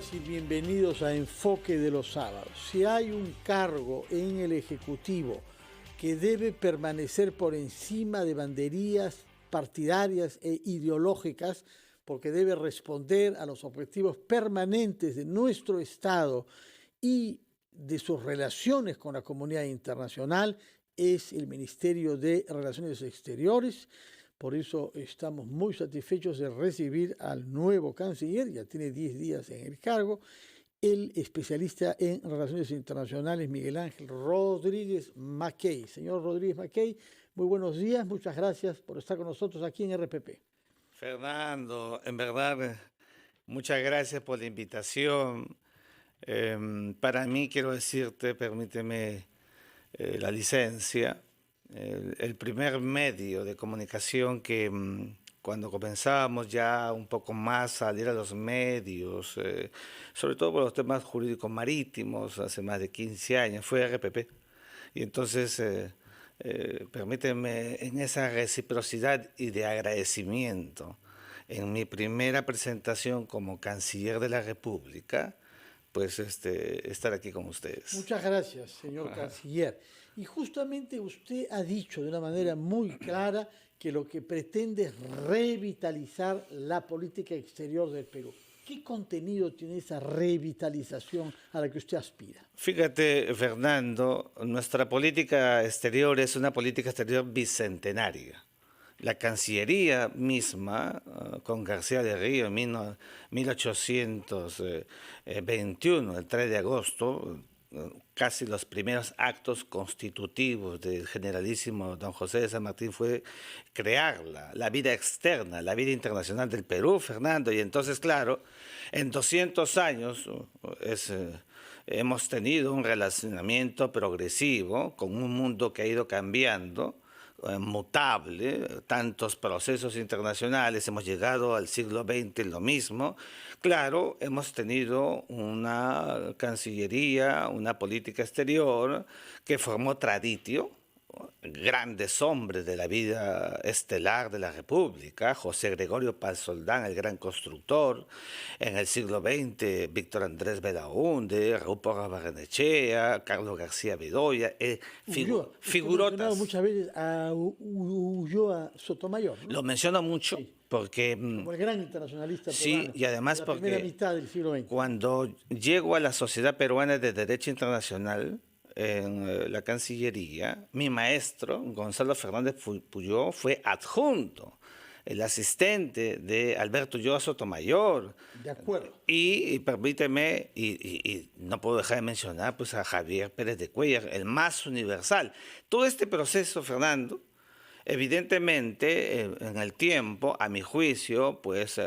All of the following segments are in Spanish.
días y bienvenidos a Enfoque de los Sábados. Si hay un cargo en el Ejecutivo que debe permanecer por encima de banderías partidarias e ideológicas, porque debe responder a los objetivos permanentes de nuestro Estado y de sus relaciones con la comunidad internacional, es el Ministerio de Relaciones Exteriores. Por eso estamos muy satisfechos de recibir al nuevo canciller, ya tiene 10 días en el cargo, el especialista en Relaciones Internacionales Miguel Ángel Rodríguez Mackey. Señor Rodríguez Mackey, muy buenos días, muchas gracias por estar con nosotros aquí en RPP. Fernando, en verdad, muchas gracias por la invitación. Para mí, quiero decirte, permíteme la licencia, el primer medio de comunicación que cuando comenzábamos ya un poco más a salir a los medios, sobre todo por los temas jurídicos marítimos, hace más de 15 años, fue RPP. Y entonces, permíteme, en esa reciprocidad y de agradecimiento, en mi primera presentación como canciller de la República, pues estar aquí con ustedes. Muchas gracias, señor canciller. Y justamente usted ha dicho de una manera muy clara que lo que pretende es revitalizar la política exterior del Perú. ¿Qué contenido tiene esa revitalización a la que usted aspira? Fíjate, Fernando, nuestra política exterior es una política exterior bicentenaria. La Cancillería misma, con García de Río en 1821, el 3 de agosto, casi los primeros actos constitutivos del generalísimo don José de San Martín fue crear la vida externa, la vida internacional del Perú, Fernando. Y entonces, claro, en 200 años hemos tenido un relacionamiento progresivo con un mundo que ha ido cambiando, mutable, tantos procesos internacionales, hemos llegado al siglo XX lo mismo. Claro, hemos tenido una cancillería, una política exterior que formó traditio, grandes hombres de la vida estelar de la República, José Gregorio Paz Soldán, el gran constructor, en el siglo XX, Víctor Andrés Belaúnde, Rupert Barrenechea, Carlos García Bedoya, figurotas. Muchas veces a Ulloa Sotomayor, ¿no? Lo menciono mucho Sí, porque como el gran internacionalista sí, peruano y además de la primera porque mitad del siglo XX. cuando llego a la Sociedad Peruana de Derecho Internacional, en la Cancillería, mi maestro, Gonzalo Fernández Puyó, fue adjunto, el asistente de Alberto Ulloa Sotomayor. De acuerdo. Y permíteme, y no puedo dejar de mencionar pues, a Javier Pérez de Cuellar, el más universal. Todo este proceso, Fernando, evidentemente, en el tiempo, a mi juicio, pues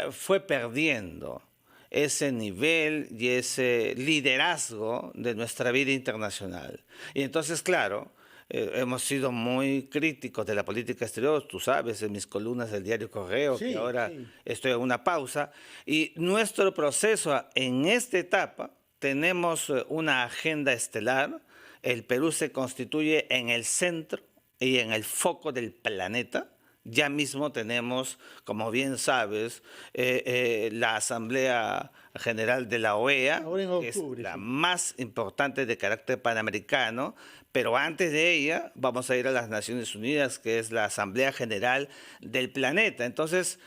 fue perdiendo ese nivel y ese liderazgo de nuestra vida internacional. Y entonces, claro, hemos sido muy críticos de la política exterior, tú sabes, en mis columnas del diario Correo, Sí, que ahora sí. estoy en una pausa, y nuestro proceso en esta etapa tenemos una agenda estelar. El Perú se constituye en el centro y en el foco del planeta. Ya mismo tenemos, como bien sabes, la Asamblea General de la OEA, Ahora en que es octubre, la sí. más importante de carácter panamericano, pero antes de ella vamos a ir a las Naciones Unidas, que es la Asamblea General del planeta. Entonces,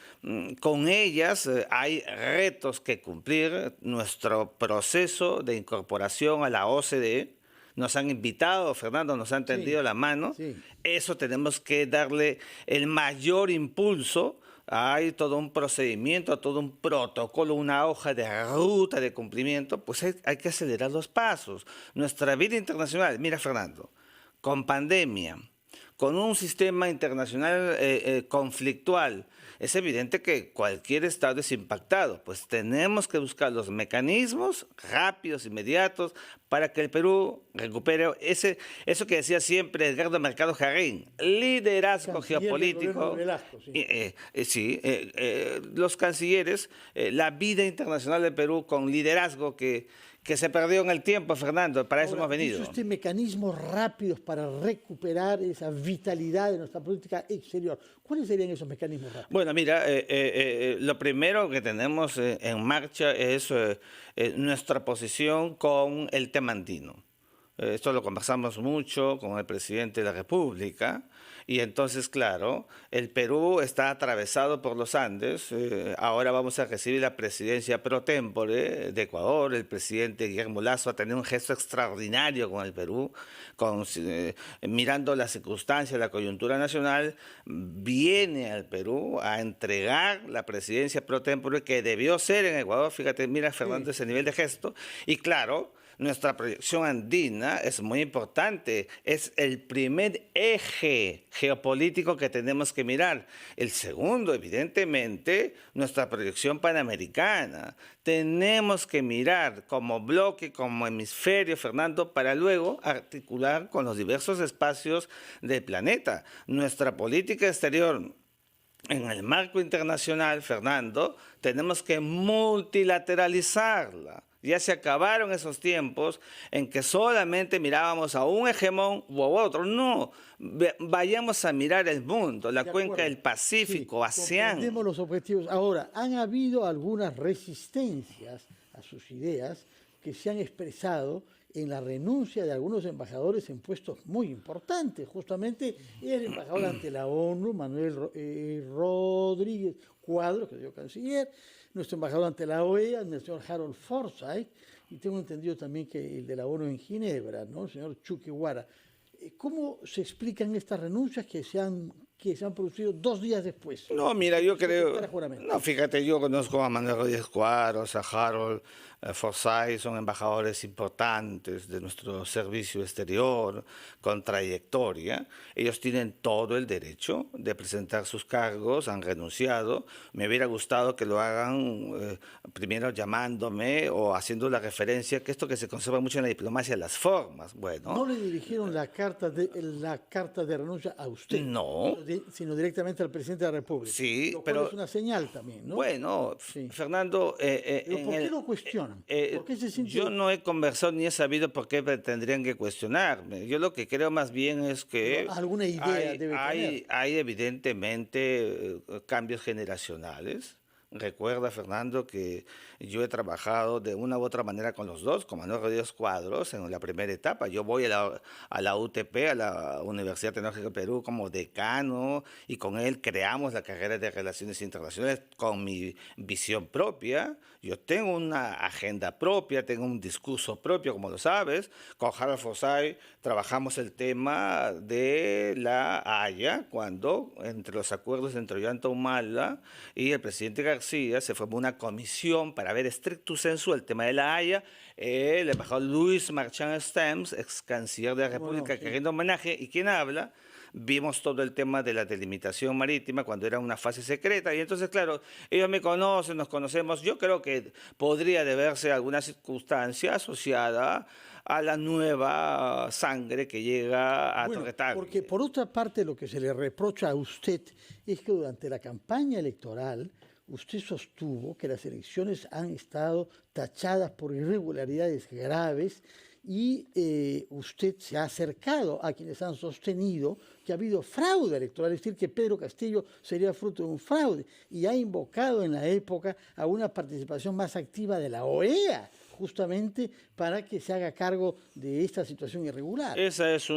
con ellas hay retos que cumplir. Nuestro proceso de incorporación a la OCDE, nos han invitado, Fernando, nos han tendido Sí, la mano. sí. Eso tenemos que darle el mayor impulso. Hay todo un procedimiento, todo un protocolo, una hoja de ruta de cumplimiento. Pues hay que acelerar los pasos. Nuestra vida internacional, mira, Fernando, con pandemia, con un sistema internacional conflictual, es evidente que cualquier Estado es impactado. Pues tenemos que buscar los mecanismos rápidos, inmediatos, para que el Perú recupere eso que decía siempre Edgardo Mercado Jarrín, liderazgo Canciller del gobierno de geopolítico. Velasco, sí. Sí, los cancilleres, la vida internacional del Perú con liderazgo que que se perdió en el tiempo, Fernando, para eso Ahora, hemos venido. ¿dice usted mecanismos rápidos para recuperar esa vitalidad de nuestra política exterior? ¿Cuáles serían esos mecanismos rápidos? Bueno, mira, lo primero que tenemos en marcha es nuestra posición con el tema andino. Esto lo conversamos mucho con el presidente de la República y entonces, claro, el Perú está atravesado por los Andes. Ahora vamos a recibir la presidencia pro tempore de Ecuador. El presidente Guillermo Lasso ha tenido un gesto extraordinario con el Perú, mirando las circunstancias, la coyuntura nacional. Viene al Perú a entregar la presidencia pro tempore que debió ser en Ecuador. Fíjate, mira, Fernando, ese nivel de gesto. Y claro, nuestra proyección andina es muy importante, es el primer eje geopolítico que tenemos que mirar. El segundo, evidentemente, nuestra proyección panamericana. Tenemos que mirar como bloque, como hemisferio, Fernando, para luego articular con los diversos espacios del planeta. Nuestra política exterior en el marco internacional, Fernando, tenemos que multilateralizarla. Ya se acabaron esos tiempos en que solamente mirábamos a un hegemón u a otro. No, vayamos a mirar el mundo, la cuenca del Pacífico, ASEAN. Comprendemos los objetivos. Ahora, han habido algunas resistencias a sus ideas que se han expresado en la renuncia de algunos embajadores en puestos muy importantes. Justamente el embajador ante la ONU, Manuel Rodríguez Cuadros, que dio canciller, nuestro embajador ante la OEA, el señor Harold Forsyth, y tengo entendido también que el de la ONU en Ginebra, ¿no? El señor Chuquiguara. ¿Cómo se explican estas renuncias que se han producido 2 días después? No, mira, yo creo... No, fíjate, yo conozco a Manuel Rodríguez Cuadros, a Harold Forsyth, son embajadores importantes de nuestro servicio exterior, con trayectoria. Ellos tienen todo el derecho de presentar sus cargos, han renunciado. Me hubiera gustado que lo hagan primero llamándome o haciendo la referencia, que esto que se conserva mucho en la diplomacia, las formas. Bueno, ¿no le dirigieron la carta de renuncia a usted? No. Sino directamente al presidente de la República. Sí, lo cual pero es una señal también, ¿no? Bueno, sí. Fernando... ¿Pero por qué lo cuestionan? ¿Por qué se siente... Yo no he conversado ni he sabido por qué tendrían que cuestionarme. Yo lo que creo más bien es que... Pero alguna idea debe tener. Hay evidentemente cambios generacionales. Recuerda, Fernando, que yo he trabajado de una u otra manera con los dos, con Manuel Rodríguez Cuadros en la primera etapa. Yo voy a la UTP, a la Universidad Tecnológica del Perú, como decano, y con él creamos la carrera de Relaciones Internacionales con mi visión propia. Yo tengo una agenda propia, tengo un discurso propio, como lo sabes. Con Harold Forsyth trabajamos el tema de la Haya, cuando entre los acuerdos entre Ollanta Humala y el presidente García se formó una comisión para ver stricto sensu el tema de la Haya. El embajador Luis Marchand Stems, ex canciller de la República, que rinde homenaje, y quien habla. Vimos todo el tema de la delimitación marítima cuando era una fase secreta y entonces, claro, ellos me conocen, nos conocemos. Yo creo que podría deberse a alguna circunstancia asociada a la nueva sangre que llega a Torre-Tagle. Porque por otra parte lo que se le reprocha a usted es que durante la campaña electoral usted sostuvo que las elecciones han estado tachadas por irregularidades graves y usted se ha acercado a quienes han sostenido que ha habido fraude electoral, es decir, que Pedro Castillo sería fruto de un fraude, y ha invocado en la época a una participación más activa de la OEA, justamente para que se haga cargo de esta situación irregular. Esa es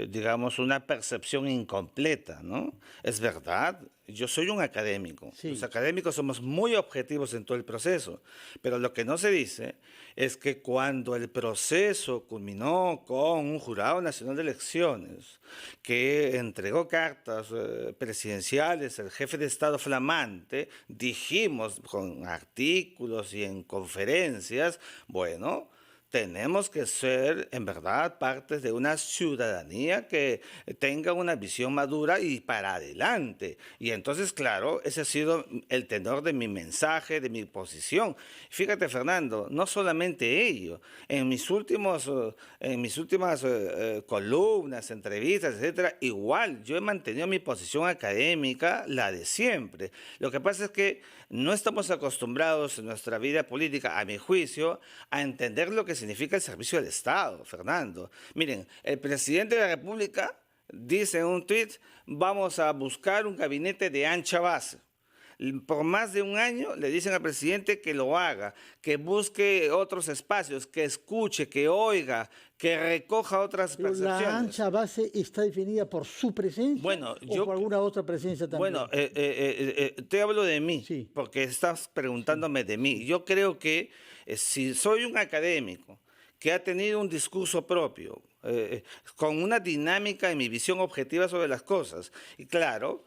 digamos, una percepción incompleta, ¿no? Es verdad, yo soy un académico. Sí. Los académicos somos muy objetivos en todo el proceso, pero lo que no se dice es que cuando el proceso culminó con un jurado nacional de elecciones que entregó cartas presidenciales al jefe de Estado flamante, dijimos con artículos y en conferencias, bueno, tenemos que ser, en verdad, parte de una ciudadanía que tenga una visión madura y para adelante. Y entonces, claro, ese ha sido el tenor de mi mensaje, de mi posición. Fíjate, Fernando, no solamente ello. En mis últimas columnas, entrevistas, etcétera, igual yo he mantenido mi posición académica, la de siempre. Lo que pasa es que no estamos acostumbrados en nuestra vida política, a mi juicio, a entender lo que significa el servicio del Estado, Fernando. Miren, el presidente de la República dice en un tuit, vamos a buscar un gabinete de ancha base. Por más de un año le dicen al presidente que lo haga, que busque otros espacios, que escuche, que oiga, que recoja otras Pero percepciones. ¿la ancha base está definida por su presencia o por alguna otra presencia también? Bueno, te hablo de mí, Sí. porque estás preguntándome de mí. Yo creo que si soy un académico que ha tenido un discurso propio, con una dinámica y mi visión objetiva sobre las cosas, y claro,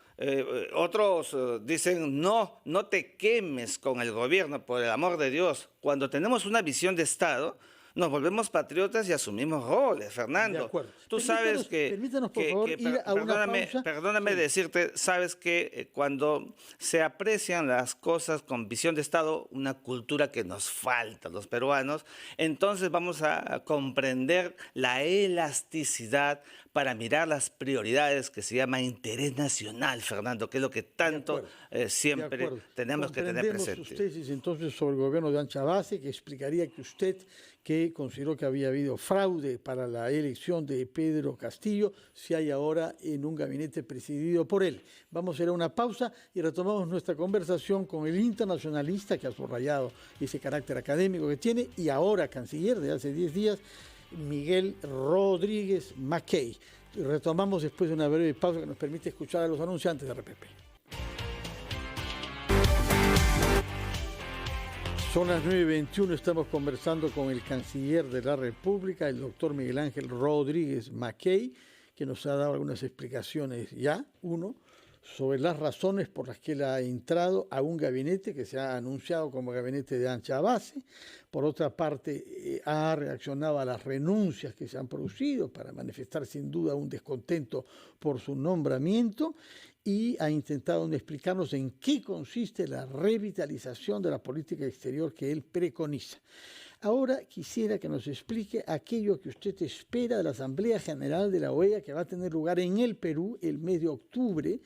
otros dicen, no, no te quemes con el gobierno, por el amor de Dios. Cuando tenemos una visión de Estado, nos volvemos patriotas y asumimos roles, Fernando. De acuerdo. Tú sabes que... Permítanos, por favor, ir a una pausa. Perdóname Sí. decirte, sabes que cuando se aprecian las cosas con visión de Estado, una cultura que nos falta los peruanos, entonces vamos a comprender la elasticidad para mirar las prioridades que se llama interés nacional, Fernando, que es lo que tanto siempre tenemos que tener presente. Sus tesis entonces sobre el gobierno de ancha base, que explicaría que usted, que consideró que había habido fraude para la elección de Pedro Castillo, se halla ahora en un gabinete presidido por él. Vamos a ir a una pausa y retomamos nuestra conversación con el internacionalista que ha subrayado ese carácter académico que tiene y ahora canciller de hace 10 días, Miguel Rodríguez Mackay. Retomamos después de una breve pausa que nos permite escuchar a los anunciantes de RPP. Son las 9:21, estamos conversando con el canciller de la República, el doctor Miguel Ángel Rodríguez Mackay, que nos ha dado algunas explicaciones ya. Uno, sobre las razones por las que él ha entrado a un gabinete que se ha anunciado como gabinete de ancha base. Por otra parte, ha reaccionado a las renuncias que se han producido para manifestar sin duda un descontento por su nombramiento y ha intentado explicarnos en qué consiste la revitalización de la política exterior que él preconiza. Ahora quisiera que nos explique aquello que usted espera de la Asamblea General de la OEA que va a tener lugar en el Perú el mes de octubre,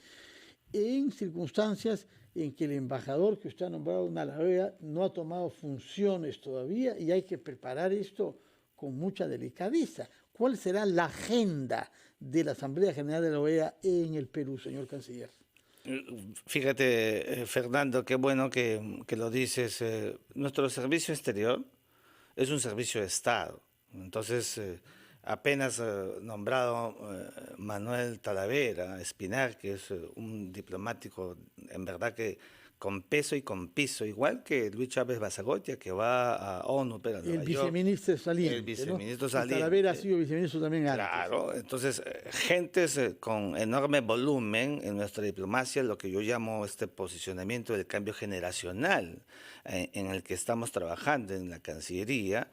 en circunstancias en que el embajador que usted ha nombrado en la OEA no ha tomado funciones todavía y hay que preparar esto con mucha delicadeza. ¿Cuál será la agenda de la Asamblea General de la OEA en el Perú, señor canciller? Fíjate, Fernando, qué bueno que lo dices. Nuestro servicio exterior es un servicio de Estado. Entonces, apenas nombrado Manuel Talavera Espinar, que es un diplomático en verdad que con peso y con piso, igual que Luis Chávez Basagotia, que va a ONU, pero a Nueva York. Viceministro saliente. El viceministro ¿no? saliente. Talavera ha sido viceministro también antes. Claro, entonces, gentes con enorme volumen en nuestra diplomacia, lo que yo llamo este posicionamiento del cambio generacional en el que estamos trabajando en la Cancillería.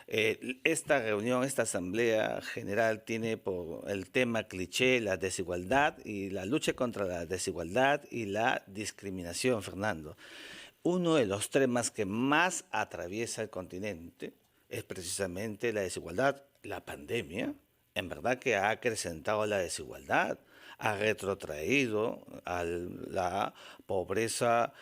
Esta reunión, esta Asamblea General tiene por el tema cliché la desigualdad y la lucha contra la desigualdad y la discriminación, Fernando. Uno de los temas que más atraviesa el continente es precisamente la desigualdad. La pandemia, en verdad que ha acrecentado la desigualdad, ha retrotraído a la pobreza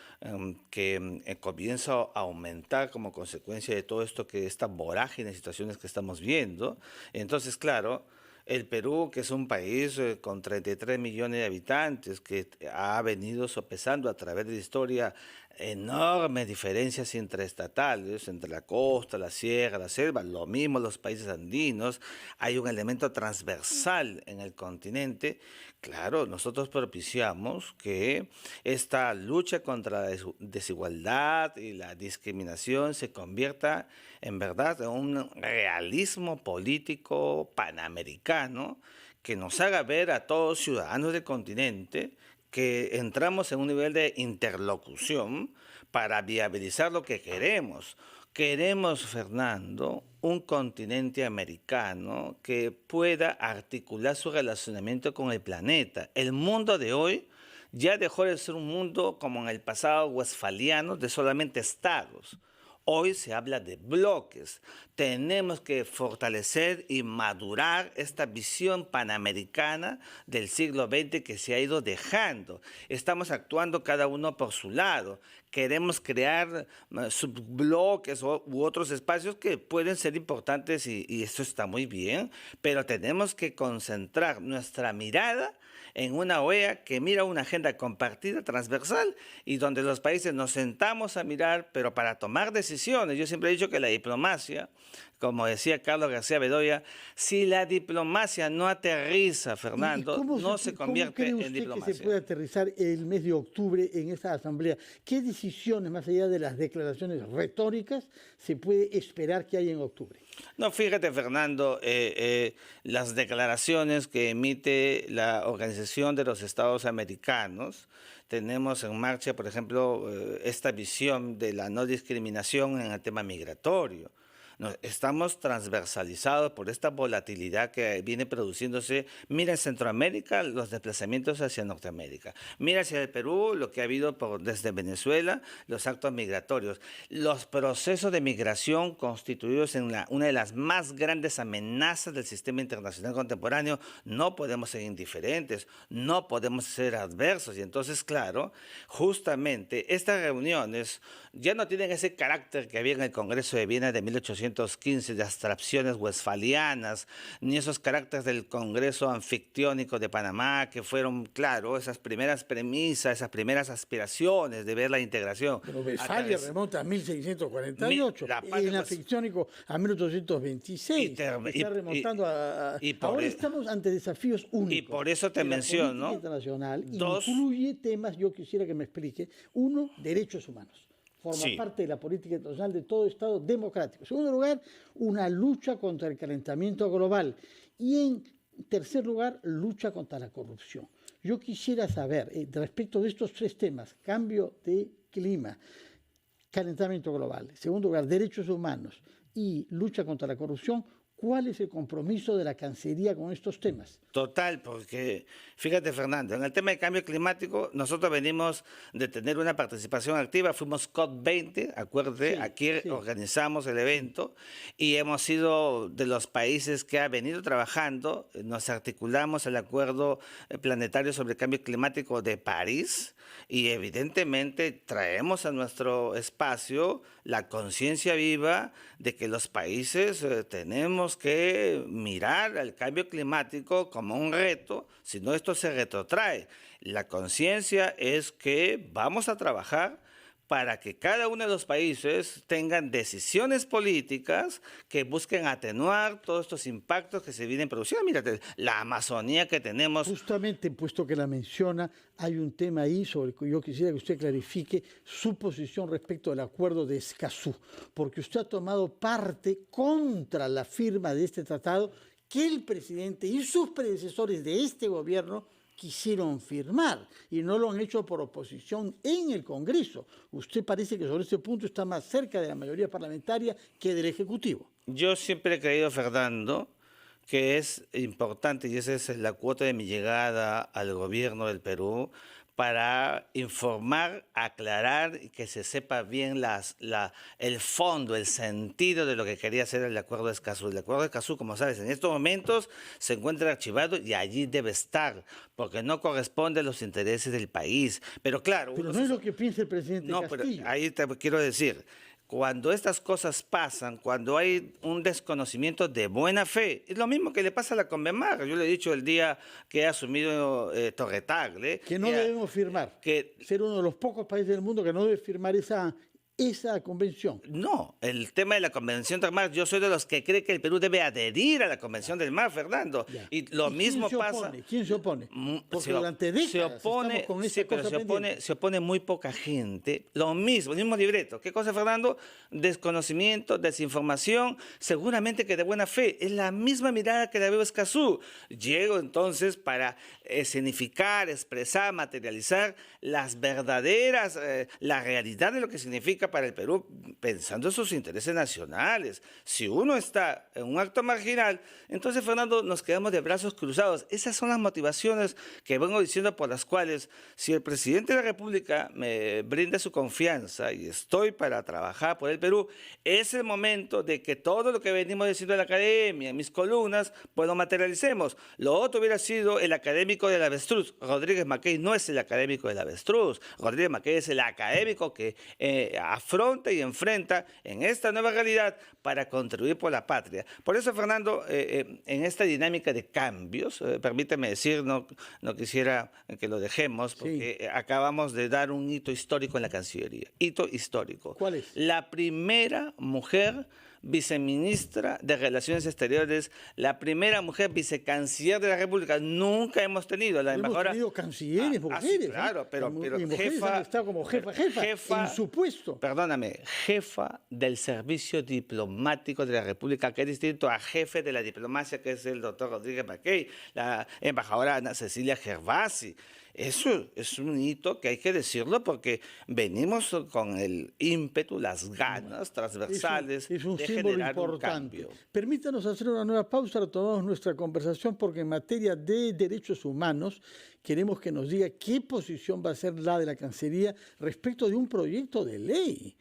que comienza a aumentar como consecuencia de todo esto, que esta vorágine de situaciones que estamos viendo. Entonces, claro, el Perú, que es un país con 33 millones de habitantes, que ha venido sopesando a través de la historia enormes diferencias interestatales entre la costa, la sierra, la selva, lo mismo los países andinos, hay un elemento transversal en el continente. Claro, nosotros propiciamos que esta lucha contra la desigualdad y la discriminación se convierta en verdad en un realismo político panamericano que nos haga ver a todos ciudadanos del continente que entramos en un nivel de interlocución para viabilizar lo que queremos, Queremos, Fernando, un continente americano que pueda articular su relacionamiento con el planeta. El mundo de hoy ya dejó de ser un mundo como en el pasado westfaliano de solamente estados. Hoy se habla de bloques. Tenemos que fortalecer y madurar esta visión panamericana del siglo XX que se ha ido dejando. Estamos actuando cada uno por su lado. Queremos crear subbloques u otros espacios que pueden ser importantes y esto está muy bien, pero tenemos que concentrar nuestra mirada en una OEA que mira una agenda compartida, transversal, y donde los países nos sentamos a mirar, pero para tomar decisiones. Yo siempre he dicho que la diplomacia, como decía Carlos García Bedoya, si la diplomacia no aterriza, Fernando, no se convierte en diplomacia. ¿Cómo cree usted que se puede aterrizar el mes de octubre en esta asamblea? ¿Qué decisiones, más allá de las declaraciones retóricas, se puede esperar que haya en octubre? No, fíjate, Fernando, las declaraciones que emite la Organización de los Estados Americanos, tenemos en marcha, por ejemplo, esta visión de la no discriminación en el tema migratorio. Estamos transversalizados por esta volatilidad que viene produciéndose. Mira en Centroamérica los desplazamientos hacia Norteamérica. Mira hacia el Perú lo que ha habido desde Venezuela, los actos migratorios. Los procesos de migración constituidos en una de las más grandes amenazas del sistema internacional contemporáneo. No podemos ser indiferentes, no podemos ser adversos. Y entonces, claro, justamente estas reuniones ya no tienen ese carácter que había en el Congreso de Viena de 1815 de abstracciones westfalianas, ni esos caracteres del Congreso anfictiónico de Panamá, que fueron, claro, esas primeras premisas, esas primeras aspiraciones de ver la integración. Pero Westfalia remonta a 1648, el anfictiónico a 1826, está remontando a... Ahora estamos ante desafíos únicos. Y por eso te menciono, la política internacional incluye temas, yo quisiera que me explique. Uno, derechos humanos. Forma parte de la política internacional de todo Estado democrático. En segundo lugar, una lucha contra el calentamiento global. Y en tercer lugar, lucha contra la corrupción. Yo quisiera saber, respecto de estos tres temas, cambio de clima, calentamiento global, en segundo lugar, derechos humanos y lucha contra la corrupción, ¿cuál es el compromiso de la Cancillería con estos temas? Total, porque fíjate, Fernando, en el tema de cambio climático, nosotros venimos de tener una participación activa, fuimos COP20, acuérdate, aquí organizamos el evento y hemos sido de los países que ha venido trabajando, nos articulamos el Acuerdo Planetario sobre el Cambio Climático de París y evidentemente traemos a nuestro espacio la conciencia viva de que los países tenemos que mirar al cambio climático como un reto, si no esto se retrotrae. La conciencia es que vamos a trabajar para que cada uno de los países tengan decisiones políticas que busquen atenuar todos estos impactos que se vienen produciendo. Mírate, la Amazonía que tenemos. Justamente, puesto que la menciona, hay un tema ahí sobre el que yo quisiera que usted clarifique su posición respecto del acuerdo de Escazú, porque usted ha tomado parte contra la firma de este tratado que el presidente y sus predecesores de este gobierno quisieron firmar y no lo han hecho por oposición en el Congreso. Usted parece que sobre este punto está más cerca de la mayoría parlamentaria que del Ejecutivo. Yo siempre he creído, Fernando, que es importante, y esa es la cuota de mi llegada al gobierno del Perú, para informar, aclarar y que se sepa bien el fondo, el sentido de lo que quería hacer el Acuerdo de Escazú. El Acuerdo de Escazú, como sabes, en estos momentos se encuentra archivado y allí debe estar, porque no corresponde a los intereses del país. Pero claro... Pero no es lo que piensa el presidente Castillo. Pero ahí te quiero decir... Cuando estas cosas pasan, cuando hay un desconocimiento de buena fe, es lo mismo que le pasa a la Conmemar. Yo le he dicho el día que ha asumido Torre Tagle. Que no debemos firmar. Ser uno de los pocos países del mundo que no debe firmar esa convención. No, el tema de la Convención del Mar, yo soy de los que cree que el Perú debe adherir a la Convención del Mar, Fernando. Ya. Y lo mismo pasa... ¿Quién se opone? Porque durante décadas estamos con esa cosa pendiente. Se opone muy poca gente. Lo mismo, el mismo libreto. ¿Qué cosa, Fernando? Desconocimiento, desinformación, seguramente que de buena fe. Es la misma mirada que la veo Escazú. Llego entonces para escenificar, expresar, materializar las verdaderas, la realidad de lo que significa política para el Perú pensando en sus intereses nacionales. Si uno está en un acto marginal, entonces, Fernando, nos quedamos de brazos cruzados. Esas son las motivaciones que vengo diciendo por las cuales, si el presidente de la República me brinda su confianza y estoy para trabajar por el Perú, es el momento de que todo lo que venimos diciendo en la academia, en mis columnas, pues lo materialicemos. Lo otro hubiera sido el académico del avestruz. Rodríguez Mackey no es el académico del avestruz. Rodríguez Mackey es el académico que afronta y enfrenta en esta nueva realidad para contribuir por la patria. Por eso, Fernando, en esta dinámica de cambios, permíteme decir, no quisiera que lo dejemos, porque sí, acabamos de dar un hito histórico en la Cancillería. Hito histórico. ¿Cuál es? La primera mujer viceministra de Relaciones Exteriores, la primera mujer vicecanciller de la República. Nunca hemos tenido la embajadora. Hemos tenido cancilleres, mujeres. Sí, claro, pero jefa, está como jefa en su puesto. Perdóname, jefa del servicio diplomático de la República, que es distinto a jefe de la diplomacia, que es el doctor Rodríguez Mackey, la embajadora Ana Cecilia Gervasi. Eso es un hito que hay que decirlo porque venimos con el ímpetu, las ganas transversales es un de símbolo generar importante. un cambio. Permítanos hacer una nueva pausa, retomamos nuestra conversación porque en materia de derechos humanos queremos que nos diga qué posición va a ser la de la Cancillería respecto de un proyecto de ley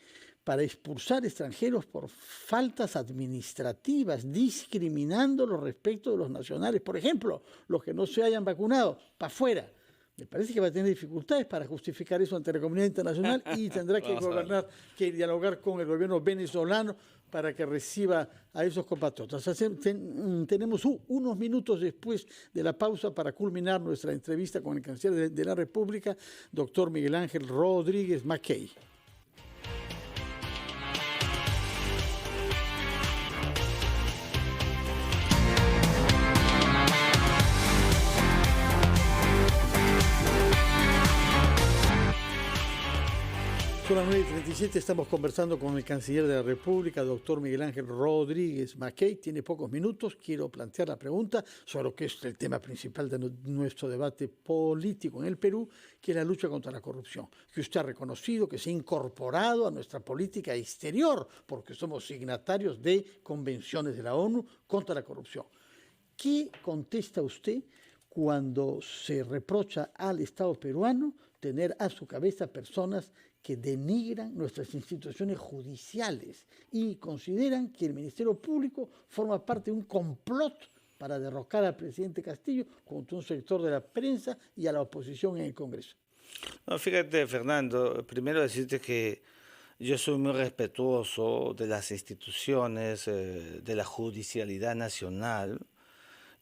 para expulsar extranjeros por faltas administrativas, discriminándolos respecto de los nacionales. Por ejemplo, los que no se hayan vacunado, para afuera. Me parece que va a tener dificultades para justificar eso ante la comunidad internacional y tendrá que dialogar con el gobierno venezolano para que reciba a esos compatriotas. Tenemos unos minutos después de la pausa para culminar nuestra entrevista con el canciller de la República, doctor Miguel Ángel Rodríguez Mackey. Son las 9:37, estamos conversando con el canciller de la República, doctor Miguel Ángel Rodríguez Mackey. Tiene pocos minutos, quiero plantear la pregunta sobre lo que es el tema principal de nuestro debate político en el Perú, que es la lucha contra la corrupción, que usted ha reconocido, que se ha incorporado a nuestra política exterior, porque somos signatarios de convenciones de la ONU contra la corrupción. ¿Qué contesta usted cuando se reprocha al Estado peruano tener a su cabeza personas que denigran nuestras instituciones judiciales y consideran que el Ministerio Público forma parte de un complot para derrocar al presidente Castillo contra un sector de la prensa y a la oposición en el Congreso? No, fíjate, Fernando, primero decirte que yo soy muy respetuoso de las instituciones, de la judicialidad nacional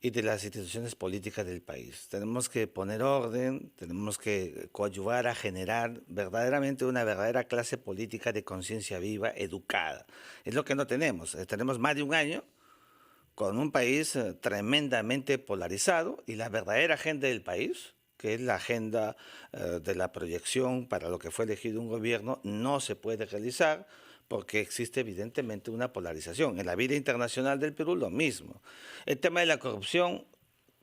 y de las instituciones políticas del país. Tenemos que poner orden, tenemos que coadyuvar a generar verdaderamente una verdadera clase política de conciencia viva, educada. Es lo que no tenemos. Tenemos más de un año con un país tremendamente polarizado y la verdadera agenda del país, que es la agenda de la proyección para lo que fue elegido un gobierno, no se puede realizar porque existe evidentemente una polarización. En la vida internacional del Perú lo mismo. El tema de la corrupción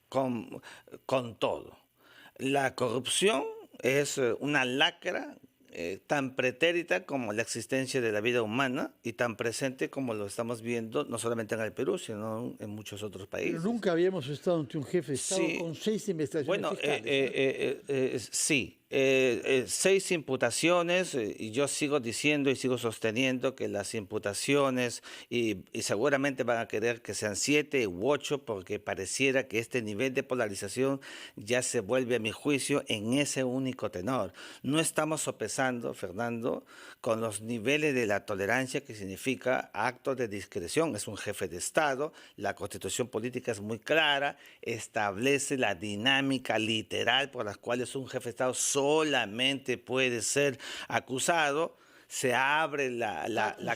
con todo. La corrupción es una lacra tan pretérita como la existencia de la vida humana y tan presente como lo estamos viendo no solamente en el Perú, sino en muchos otros países. Pero nunca habíamos estado ante un jefe de Estado con 6 investigaciones fiscales. Sí. 6 imputaciones y yo sigo diciendo y sigo sosteniendo que las imputaciones y seguramente van a querer que sean 7 u 8 porque pareciera que este nivel de polarización ya se vuelve a mi juicio en ese único tenor. No estamos sopesando, Fernando, con los niveles de la tolerancia que significa actos de discreción. Es un jefe de Estado, la Constitución política es muy clara, establece la dinámica literal por la cual es un jefe de Estado solamente puede ser acusado, se abre la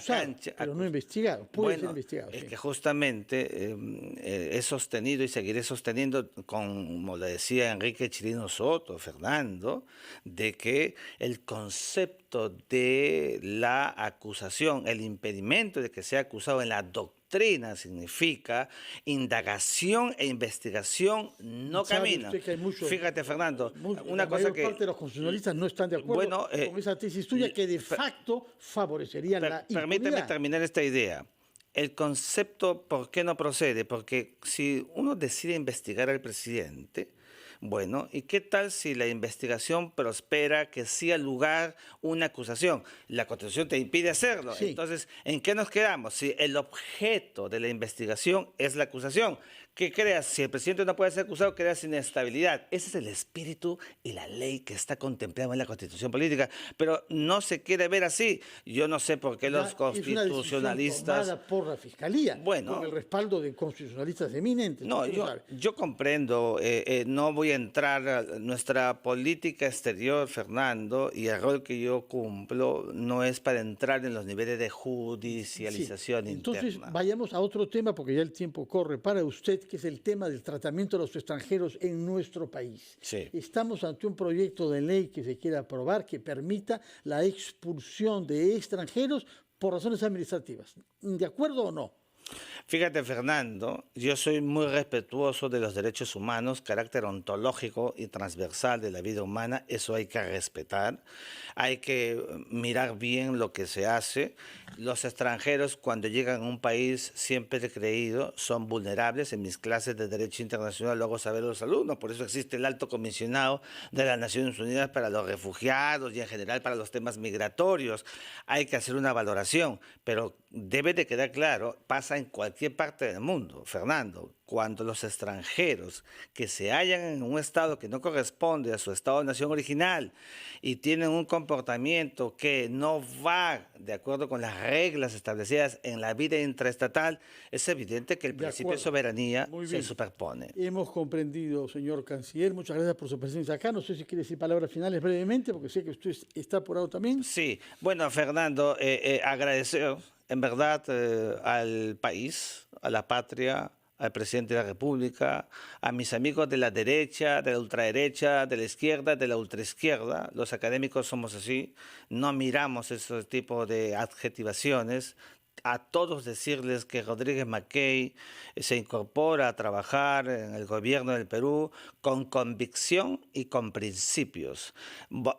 cancha. Pero no investigado, puede ser investigado. Es que justamente he sostenido y seguiré sosteniendo, como le decía Enrique Chirino Soto, Fernando, de que el concepto de la acusación, el impedimento de que sea acusado en la doctrina doctrina significa indagación e investigación no camina. Fíjate, Fernando, una cosa que... La mayor parte de los constitucionalistas no están de acuerdo con esa tesis tuya que de facto favorecería la impunidad. Permíteme terminar esta idea. El concepto, ¿por qué no procede? Porque si uno decide investigar al presidente, bueno, ¿y qué tal si la investigación prospera, que sí al lugar una acusación? La Constitución te impide hacerlo. Sí. Entonces, ¿en qué nos quedamos? Si el objeto de la investigación es la acusación, ¿qué creas? Si el presidente no puede ser acusado, creas inestabilidad. Ese es el espíritu y la ley que está contemplada en la Constitución política, pero no se quiere ver así. Yo no sé por qué los constitucionalistas... Es una decisión tomada por la Fiscalía, bueno, con el respaldo de constitucionalistas eminentes. No, yo comprendo, no voy a entrar a nuestra política exterior, Fernando, y el rol que yo cumplo no es para entrar en los niveles de judicialización interna. Entonces, vayamos a otro tema, porque ya el tiempo corre para usted, que es el tema del tratamiento de los extranjeros en nuestro país. Sí. Estamos ante un proyecto de ley que se quiere aprobar que permita la expulsión de extranjeros por razones administrativas. ¿De acuerdo o no? Fíjate, Fernando, yo soy muy respetuoso de los derechos humanos, carácter ontológico y transversal de la vida humana, eso hay que respetar, hay que mirar bien lo que se hace. Los extranjeros cuando llegan a un país, siempre he creído, son vulnerables. En mis clases de Derecho Internacional lo hago saber a los alumnos, por eso existe el Alto Comisionado de las Naciones Unidas para los Refugiados y en general para los temas migratorios. Hay que hacer una valoración, pero debe de quedar claro, pasa en cualquier parte del mundo, Fernando, cuando los extranjeros que se hallan en un estado que no corresponde a su estado-nación original y tienen un comportamiento que no va de acuerdo con las reglas establecidas en la vida intraestatal, es evidente que el principio de soberanía se superpone. Hemos comprendido, señor canciller. Muchas gracias por su presencia acá. No sé si quiere decir palabras finales brevemente, porque sé que usted está apurado también. Sí. Bueno, Fernando, agradecer en verdad al país, a la patria, al presidente de la República, a mis amigos de la derecha, de la ultraderecha, de la izquierda, de la ultraizquierda. Los académicos somos así, no miramos ese tipo de adjetivaciones. A todos decirles que Rodríguez Mackay se incorpora a trabajar en el gobierno del Perú con convicción y con principios.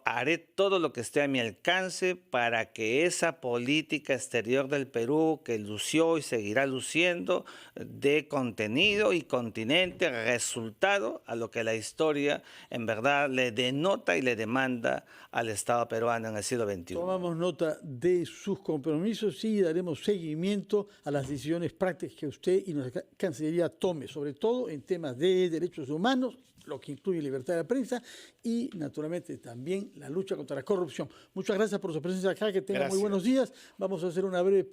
Haré todo lo que esté a mi alcance para que esa política exterior del Perú, que lució y seguirá luciendo, dé contenido y continente, resultado a lo que la historia en verdad le denota y le demanda al Estado peruano en el siglo XXI. Tomamos nota de sus compromisos y daremos seguimiento a las decisiones prácticas que usted y nuestra Cancillería tome, sobre todo en temas de derechos humanos, lo que incluye libertad de la prensa y, naturalmente, también la lucha contra la corrupción. Muchas gracias por su presencia acá, que tenga muy buenos días. Vamos a hacer una breve pausa.